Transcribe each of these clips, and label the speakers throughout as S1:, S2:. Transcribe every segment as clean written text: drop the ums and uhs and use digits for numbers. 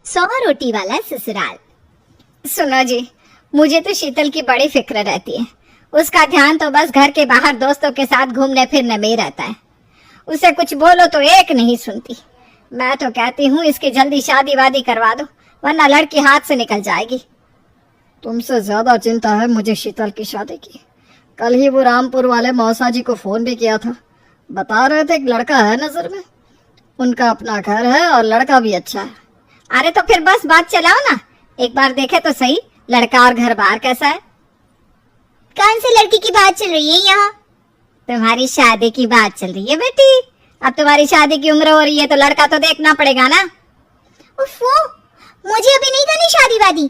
S1: 100 रोटी वाला ससुराल। सुनो जी, मुझे तो शीतल की बड़ी फिक्र रहती है। उसका ध्यान तो बस घर के बाहर दोस्तों के साथ घूमने फिरने में ही रहता है। उसे कुछ बोलो तो एक नहीं सुनती। मैं तो कहती हूँ इसकी जल्दी शादी वादी करवा दो, वरना लड़की हाथ से निकल जाएगी।
S2: तुमसे ज्यादा चिंता है मुझे शीतल की शादी की। कल ही वो रामपुर वाले मौसा जी को फोन भी किया था, बता रहे थे एक लड़का है नजर में। उनका अपना घर है और लड़का भी अच्छा है।
S1: अरे तो फिर बस बात चलाओ ना, एक बार देखे तो सही लड़का और घर बार कैसा है। कौन सी लड़की की बात चल रही है यहाँ? तुम्हारी शादी की बात चल रही है बेटी। अब तुम्हारी शादी की उम्र हो रही है तो लड़का तो देखना पड़ेगा ना। उफ़ो, मुझे अभी नहीं करनी शादी वादी।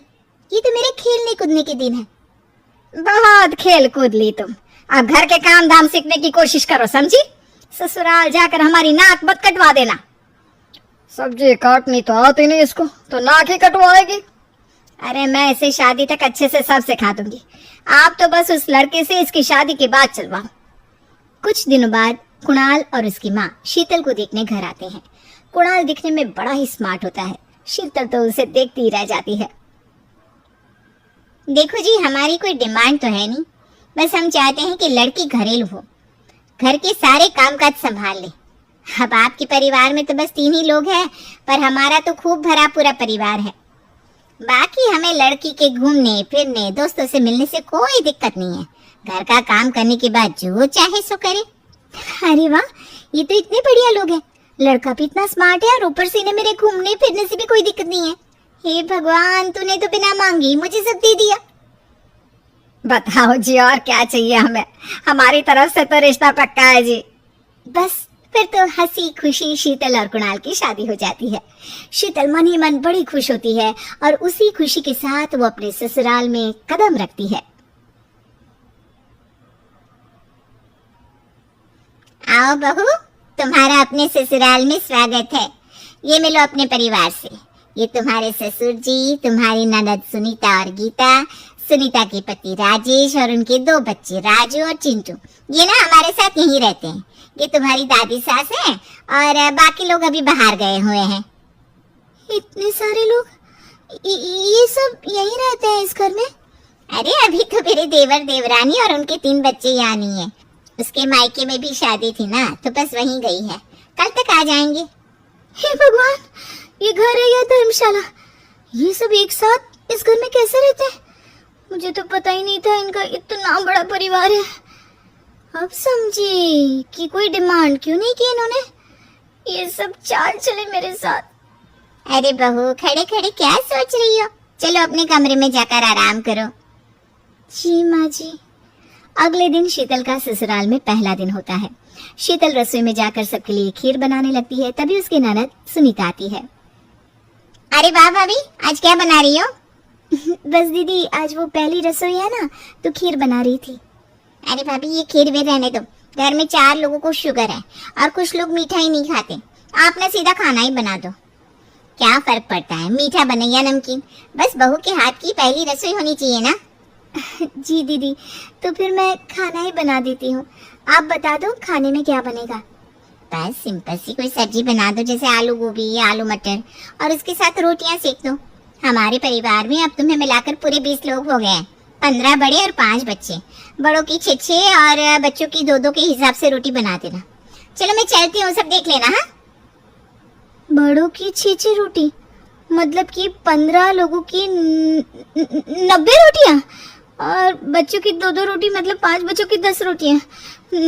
S1: ये तो मेरे खेलने कूदने के दिन है। बहुत खेल कूद ली तुम, अब घर के काम धाम सीखने की कोशिश करो, समझी? ससुराल जाकर हमारी नाक मत कटवा देना।
S2: सब्जी काटनी तो आती नहीं इसको, तो नाक ही कटवाएगी।
S1: अरे मैं इसे शादी तक अच्छे से सब सिखा दूंगी। आप तो बस उस लड़के से इसकी शादी की बात चलवाओ। कुछ दिनों बाद कुणाल और उसकी माँ शीतल को देखने घर आते हैं। कुणाल दिखने में बड़ा ही स्मार्ट होता है, शीतल तो उसे देखती ही रह जाती है। देखो जी, हमारी कोई डिमांड तो है नहीं, बस हम चाहते हैं कि लड़की घरेलू हो, घर के सारे कामकाज संभाल ले। अब आपके परिवार में तो बस 3 ही लोग हैं, पर हमारा तो खूब भरा पूरा परिवार है। बाकी हमें लड़की के घूमने फिरने दोस्तों से मिलने से कोई दिक्कत नहीं है। घर का काम करने के बाद जो चाहे सो करे। अरे वाह, ये तो इतने बढ़िया लोग हैं। लड़का भी इतना स्मार्ट है और ऊपर से इन्हें मेरे घूमने फिरने से भी कोई दिक्कत नहीं है। हे भगवान, तूने तो बिना मांगे ही मुझे सब दे दिया। बताओ जी, और क्या चाहिए हमें? हमारी तरफ से तो रिश्ता पक्का है जी। बस फिर तो हंसी खुशी शीतल और कुणाल की शादी हो जाती है। शीतल मन ही मन बड़ी खुश होती है और उसी खुशी के साथ वो अपने ससुराल में कदम रखती है। आओ बहू, तुम्हारा अपने ससुराल में स्वागत है। ये मिलो अपने परिवार से। ये तुम्हारे ससुर जी, तुम्हारी ननद सुनीता और गीता, सुनीता के पति राजेश और उनके 2 बच्चे राजू और चिंटू। ये ना हमारे साथ यहीं रहते हैं। ये तुम्हारी दादी सास है और बाकी लोग अभी बाहर गए हुए हैं। इतने सारे लोग, ये सब यहीं रहते हैं इस घर में? अरे अभी तो मेरे देवर देवरानी और उनके 3 बच्चे यहाँ नहीं है। उसके मायके में भी शादी थी ना, तो बस वहीं गई है, कल तक आ जाएंगे। हे भगवान, ये घर है या धर्मशाला? ये सब एक साथ इस घर में कैसे रहते हैं? मुझे तो पता ही नहीं था इनका इतना बड़ा परिवार है। अब समझी कि कोई डिमांड क्यों नहीं की इन्होंने। ये सब चाल चले मेरे साथ। अरे बहू, खड़े खड़े क्या सोच रही हो? चलो अपने कमरे में जाकर आराम करो। जी माँ जी। अगले दिन शीतल का ससुराल में पहला दिन होता है। शीतल रसोई में जाकर सबके लिए खीर बनाने लगती है। तभी उसकी ननद सुनीता आती है। अरे वाह भाभी, आज क्या बना रही हो? बस दीदी, आज वो पहली रसोई है ना, तो खीर बना रही थी। अरे भाभी, ये खीर भी रहने दो। घर में 4 लोगों को शुगर है और कुछ लोग मीठा ही नहीं खाते। आप ना सीधा खाना ही बना दो। क्या फर्क पड़ता है मीठा बने या नमकीन, बस बहू के हाथ की पहली रसोई होनी चाहिए ना। जी दीदी, तो फिर मैं खाना ही बना देती हूँ। आप बता दो खाने में क्या बनेगा? बस सिंपल सी कोई सब्जी बना दो, जैसे आलू गोभी या आलू मटर, और उसके साथ रोटियां सेक दो। हमारे परिवार में अब तुम्हें मिलाकर पूरे 20 लोग हो गए हैं। 15 बड़े और 5 बच्चे। बड़ों की 6 और बच्चों की 2 के हिसाब से रोटी बना देना। चलो मैं चलती हूँ, सब देख लेना। हाँ, बड़ों की 6 रोटी मतलब कि 15 लोगों की 90 रोटियां, और बच्चों की 2 रोटी मतलब 5 बच्चों की 10 रोटियां।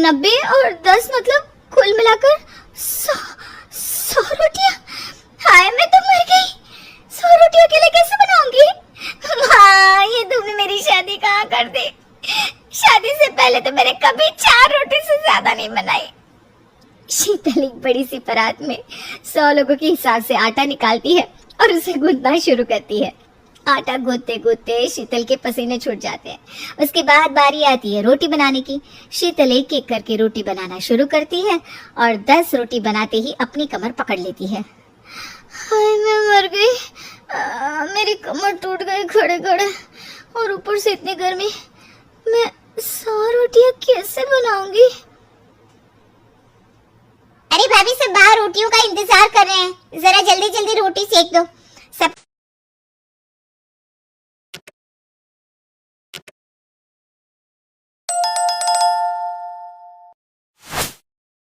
S1: 90 और 10 मतलब कुल मिलाकर 100 रोटियां। हाय, मैं तो मर गई। 100 रोटी अकेले कैसे बनाऊंगी? हाँ, ये तुमने मेरी शादी कहाँ कर दी। शादी से पहले तो मैंने कभी 4 रोटी से ज्यादा नहीं बनाई। शीतल एक बड़ी सी परात में 100 लोगों के हिसाब से आटा निकालती है और उसे गूंथना शुरू करती है। आटा गूंथते गूंथते शीतल के पसीने छूट जाते हैं। उसके बाद बारी आती है रोटी बनाने की। शीतल एक एक करके रोटी बनाना शुरू करती है और 10 रोटी बनाते ही अपनी कमर पकड़ लेती है। हाय, मैं मर गई। मेरी कमर टूट गई खड़े खड़े, और ऊपर से इतनी गर्मी। मैं 100 रोटियां कैसे बनाऊंगी? अरे भाभी, सब बाहर रोटियों का इंतजार कर रहे हैं, जरा जल्दी जल्दी रोटी सेक दो।